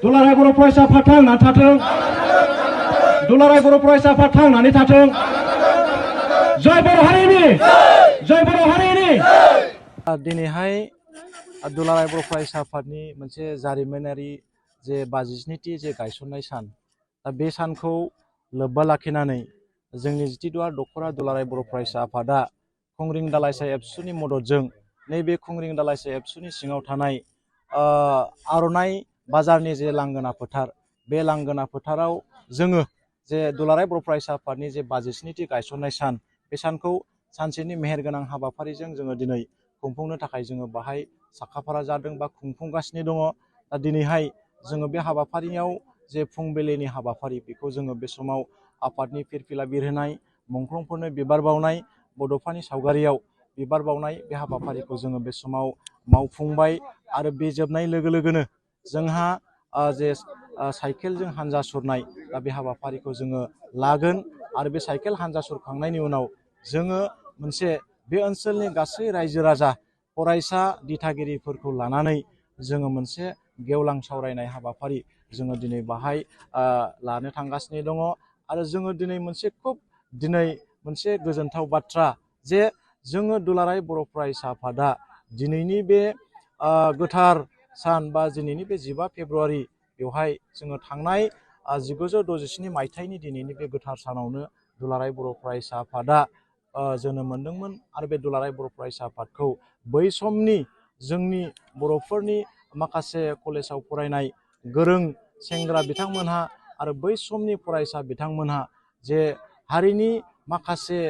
दुलाराय बर' फरायसा आफाद थांनानै थाथों दुलाराय बर' फरायसा आफाद थांनानै थाथों जय बर' हारिनि जय बर' हारिनि दिनैहाय दुलाराय बर' फरायसा आफादनि मोनसे जारिमिनारि जे 52थि जे गायसननाय सान दा बे सानखौ लोब्बा लाखिनानै जोंनि जितिदुवार दख'रा दुलाराय बर' फरायसा आफादा खुंग्रिं दालाइसा एबसुनि मददजों नैबे खुंग्रिं दालाइसा एबसुनि सिङाव थानाय आर'नाइ बाजारनि जे लांगोना फोथार बे लांगोना फोथाराव जोङो जे दुलाराय बर' फरायसा आफादनि जे 52थि गायसननाय सान बे सानखौ सानसेनि मेहेरगोनां हाबाफारिजों जोङो दिनै खुंफुंनो थाखाय जोङो बाहाय साखाफारा जादों बा खुंफुंगासिनो दङ। दा दिनैहाय जोङो बे हाबाफारियाव जे फुंबिलिनि हाबाफारि बेखौ जोङो बे समाव आफादनि फिरफिला बिरहोनाय मुंख्लंफोरनो बिबार बावनाय बड'फानि सावगारियाव बिबार बावनाय बे हाबाफारिखौ जोङो बे समाव मावफुंबाय आरो बे जोबनाय लोगो लोगोनो जोंहा जे साइकेलजों हानजा सुरनाय दा बे हाबाफारिखौ जोङो लागोन आरो बे साइकेल हानजा सुरखांनायनि उनाव जोङो मोनसे बे ओनसोलनि गासै रायजो राजा फरायसा दिथागिरिफोरखौ लानानै जोङो मोनसे गेवलां सावरायनाय हाबाफारि जोङो दिनै बाहाय लानो थांगासिनो दङ आरो जोङो दिनै मोनसे खुब मोनसे गोजोनथाव बाथ्रा जे जोङो दुलाराय बर' फरायसा आफादा दिनैनि बे गोथार सान बा दिनैनि बे 15 फेब्रुवारि बेवहाय जोङो थांनाय 1967 मायथाइनि दिनैनि बे गोथार सानावनो दुलाराय बर' फरायसा आफादा जोनोम मोनदोंमोन आरो बे दुलाराय बर' फरायसा आफादखौ बै समनि जोंनि बर'फोरनि माखासे कलेजाव फरायनाय गोरों सेंग्रा बिथांमोनहा आरो बै समनि फरायसा बिथांमोनहा जे हारिनि माखासे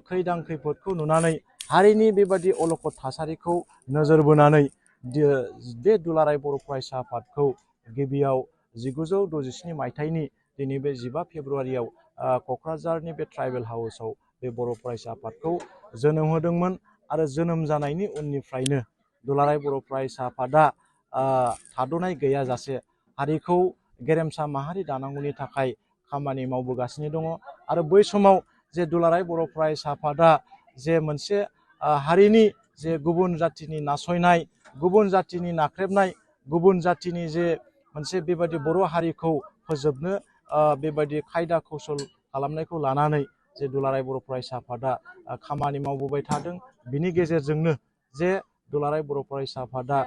खैदां खैफोदखौ नुनानै हारिनि बेबादि अलखद थासारिखौ नोजोर बोनानै बे दुलाराय बर' फरायसा आफादखौ गिबियाव 1967 मायथाइनि दिनै बे 15 फेब्रुवारियाव क'क्राझारनि बे ट्राइबेल हाउसआव बे बर' फरायसा आफादखौ जोनोम होदोंमोन आरो जोनोम जानायनि उननिफ्रायनो दुलाराय बर' फरायसा आफादा थाद'नाय गैयाजासे हारिखौ गेरेमसा माहारि दानांगौनि थाखाय खामानि मावबोगासिनो दङ आरो बै समाव जे दुलाराय बर' फरायसा आफादा जे मोनसे हारिनि जे गुबुन जाथिनि नासयनाय गुबुन जाथिनि नाख्रेबनाय गुबुन जाथिनि जे मोनसे बेबायदि बर' हारिखौ फोजोबनो बेबायदि खायदा कौसल खालामनायखौ लानानै जे दुलाराय बर' फरायसा आफादा खामानि मावबोबाय थादों बिनि गेजेरजोंनो जे दुलाराय बर' फरायसा आफादा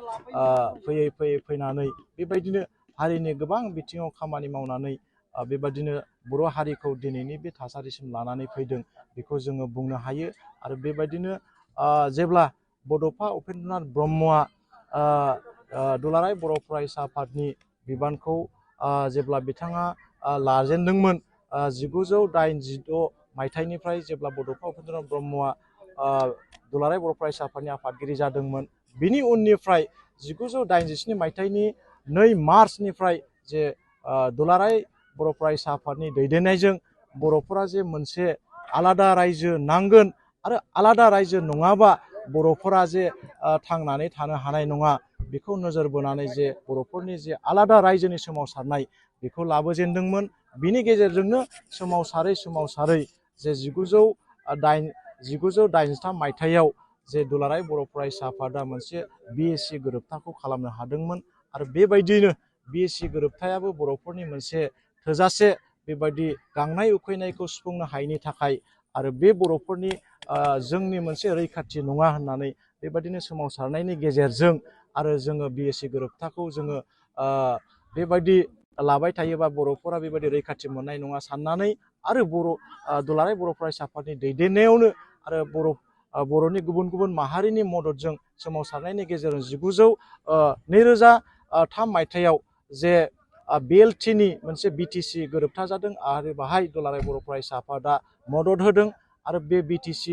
फैयै फैनानै बेबायदिनो हारिनि गोबां बिथिङाव खामानि मावनानै बेबायदिनो बर' हारिखौ दिनैनि बे थासारिसिम लानानै फैदों बेखौ जोङो बुंनो हायो आरो बेबायदिनो जेब्ला बड'फा उपेन्द्रनाथ ब्रह्मआ दुलाराय बर' फरायसा आफादनि बिबानखौ जेब्ला बिथाङा लाजेनदोंमोन 1986 मायथाइनिफ्राय जेब्ला बड'फा उपेन्द्रनाथ ब्रह्मआ दुलाराय बर' फरायसा आफादनि आफादगिरि जादोंमोन बिनि उननिफ्राय 1987 मायथाइनि 2 मार्चनिफ्राय जे दुलाराय बर' फरायसा आफादनि दैदेननायजों बर'फोरा जे मोनसे आलादा रायजो नांगोन आरो आलादा रायजो नङाबा बर'फोरा जे थांनानै थानो हानाय नङा बेखौ नोजोर बोनानै जे बर'फोरनि जे आलादा रायजोनि सोमावसारनाय बेखौ लाबोजेनदोंमोन बिनि गेजेरजोंनो सोमावसारै जे 1983 मायथाइयाव जे दुलाराय बर' फरायसा आफादा मोनसे BSc गोरोबथाखौ खालामनो हादोंमोन आरो बेबायदियैनो BSc गोरोबथायाबो बर'फोरनि मोनसे थोजासे बेबायदि गांनाय उखैनायखौ सुफुंनो हायैनि थाखाय आरो बे बर'फोरनि जोंनि मोनसे रैखाथि नङा होननानै बेबायदिनो सोमावसारनायनि गेजेरजों आरो जोङो BSc गोरोबथाखौ जोङो बेबायदि लाबाय थायोबा बर'फोरा बेबायदि रैखाथि मोननाय नङा साननानै आरो दुलाराय बर' फरायसा आफादनि दैदेननायावनो आरो बर'नि गुबुन गुबुन माहारिनि मददजों सोमावसारनायनि गेजेरजों 2003 मायथाइयाव जे BLTनि मोनसे BTC गोरोबथा जादों आरो बाहाय दुलाराय बर' फरायसा आफादा मदद होदों आरो बे BTC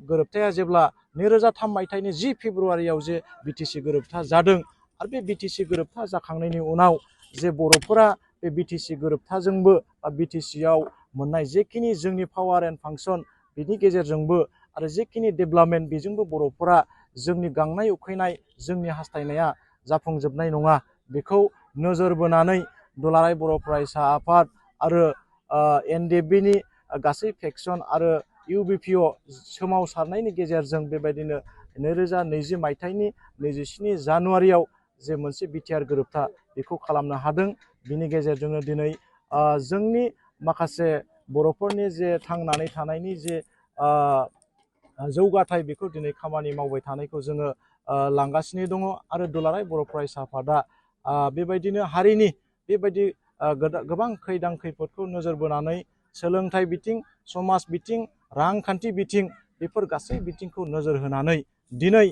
गोरोबथाया जेब्ला 2003 मायथाइनि 10 फेब्रुवारियाव जे BTC गोरोबथा जादों आरो बे BTC गोरोबथा जाखांनायनि उनाव जे बर'फोरा बे BTC गोरोबथाजोंबो BTCआव मोननाय जेखिनि जोंनि पावार एन्ड फांसन बिनि गेजेरजोंबो आरो जेखिनि डेभेलपमेन्ट बेजोंबो बर'फोरा जोंनि गांनाय उखैनाय जोंनि हास्थायनाया जाफुंजोबनाय नङा बेखौ नोजोर बोनानै दुलाराय बर' फरायसा आफाद आरो NDFBनि गासै फेक्सन आरो UBPO सोमावसारनायनि गेजेरजों बेबायदिनो 2020 मायथाइनि 27 जानुवारियाव जे मोनसे बिटिआर गोरोबथा बेखौ खालामनो हादों। बिनि गेजेरजोंनो दिनै जोंनि माखासे बर'फोरनि जे थांनानै थानायनि जे जौगाथाय बेखौ दिनै खामानि मावबाय थानायखौ जोङो लांगासिनो दङ। आरो दुलाराय बर' फरायसा आफादा बेबायदिनो हारिनि बेबायदि गोबां खैदां खैफोदखौ नोजोर बोनानै सोलोंथाइ बिथिं, समाज बिथिं, रांखान्थि बिथिं बेफोर गासै बिथिंखौ नोजोर होनानै दिनै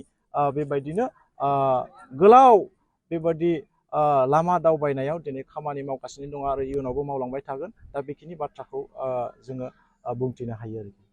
बेबायदिनो गोलाव बेबायदि लामा दावबायनायाव दिनै खामानि मावगासिनो दङ आरो इयुनावबो मावलांबाय थागोन। दा बेखिनि बाथ्राखौ जोङो बुंथिनो हायो आरोखि।